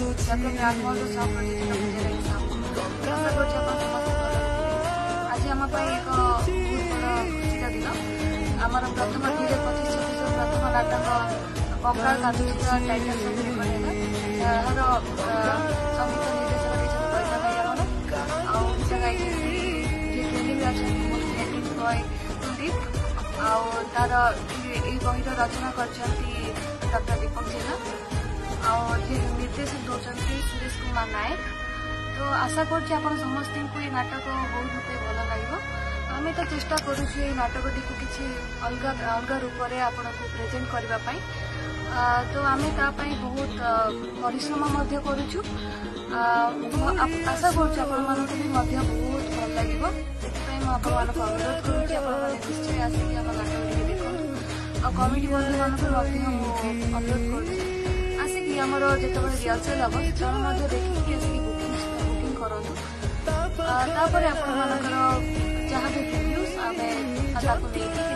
जगह में आत्महल सहप्रयोजित आशा कर आज आम एक बहुत बड़ खुशी दिन आमर प्रथम धीरे 25 प्रथम नाटक कंकाल कांदुचित्रा टाइटल सॉन्ग रेकर्ड यार संगीत निर्देशक रही पैसा भाई आम गाई बॉय कुलदीप आर बही रचना कर डॉक्टर दीपक जेना निर्देशक दौरान सुरेश कुमार नायक। तो आशा कर समस्त को ये नाटक बहुत मत भल लगे आम तो चेष्टा करुँ नाटकटी को किसी अलग अलग रूप से आपन को प्रेजेंट करने तो आम तापाई बहुत परिश्रम करुचु आशा करुँ बहुत भल लगे अनुरोध करुँच निश्चय आसिक आम नाटक देखो आ कमिटी बंधु मान अनुरोध करुँच आसिक आमर जो रिहर्सल हम से देखिए आसिक बुकिंग करूँ जहाँ भी रिव्यूज आम नहीं